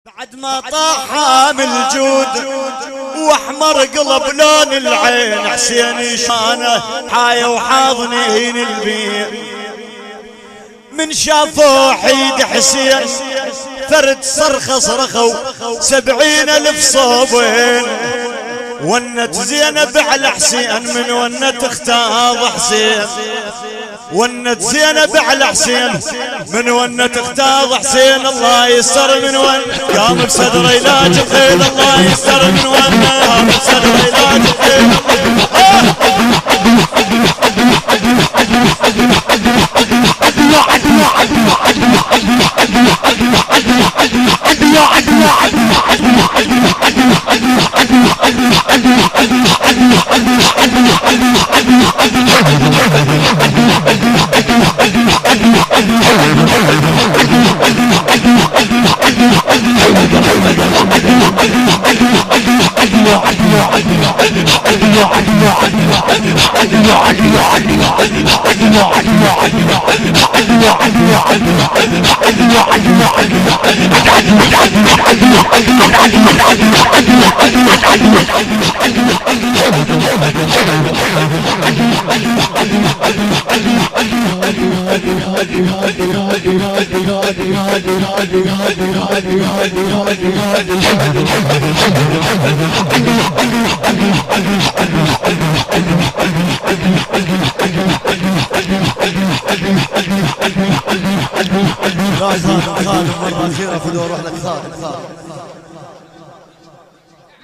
بعد ما طاح حامل الجود واحمر قلب لون العين، حسين شانه حايا وحاضنين البيت. من شافوا حيد حسين فرد صرخة صرخوا 70,000 صوبين. ونت زينب على حسين من ونت اختاض حسين، ونت زينب على حسين من ونت اختاض حسين. الله يستر من ون قام بصدر علاج الخيل، الله يستر من ون قام بصدر علاج الخيل.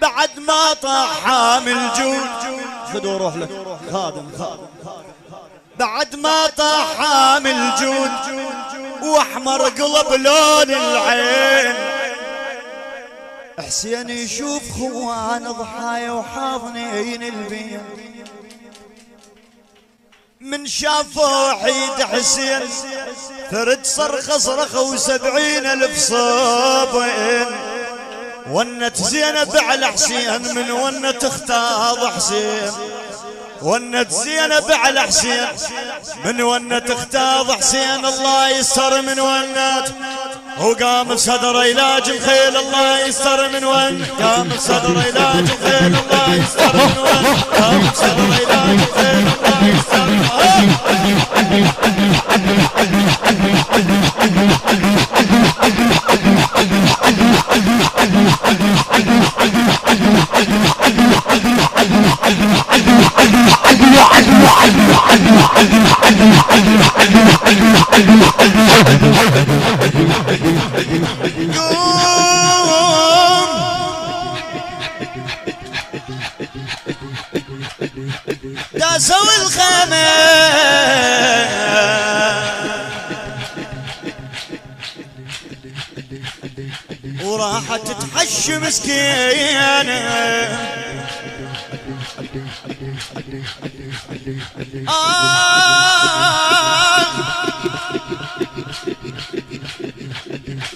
بعد ما طاح حامل جود خذوا روح لك خادم خادم. بعد ما طاح حامل جود واحمر قلب لون العين، حسين يشوف خوان ضحايا وحاضنين البين. من شافوا حيد حسين فرد صرخة صرخوا 70,000 صوبين. ونت زينب على حسين من ونت اختاض حسين، ونت زينب على حسين من ونت اختاض حسين. الله يستر من ونت وقام بصدر علاج الخيل، الله يستر من ون قام بصدر علاج الخيل، الله يستر من ون قام بصدر علاج الخيل، الله يستر داسوا الخيمة وراحت تحش مسكينة.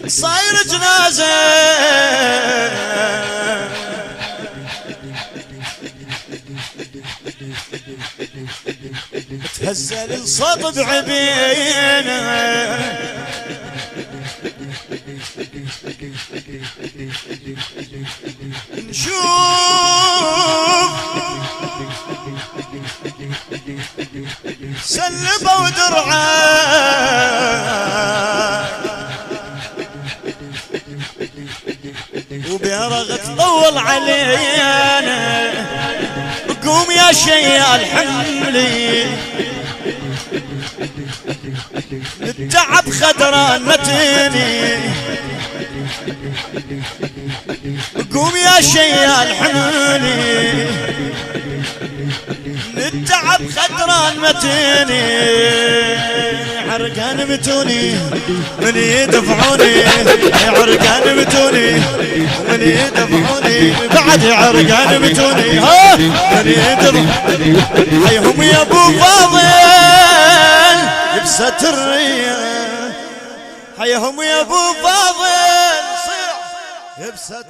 صاير جنازة تهزل الصوت بعبينه. نشوف سلبوا درعه وبيرغ تطول علينا. قوم يا شيال حملي التعب خدران متيني. قوم يا شيال حملي التعب خدران متيني. عرقان متوني من يدفعوني، عرقان متوني من يدفعوني، بعد عرقان متوني ها من يدفعوني. حيهم يا ابو فاضل يبسة الريح، حيهم يا ابو فاضل يبسة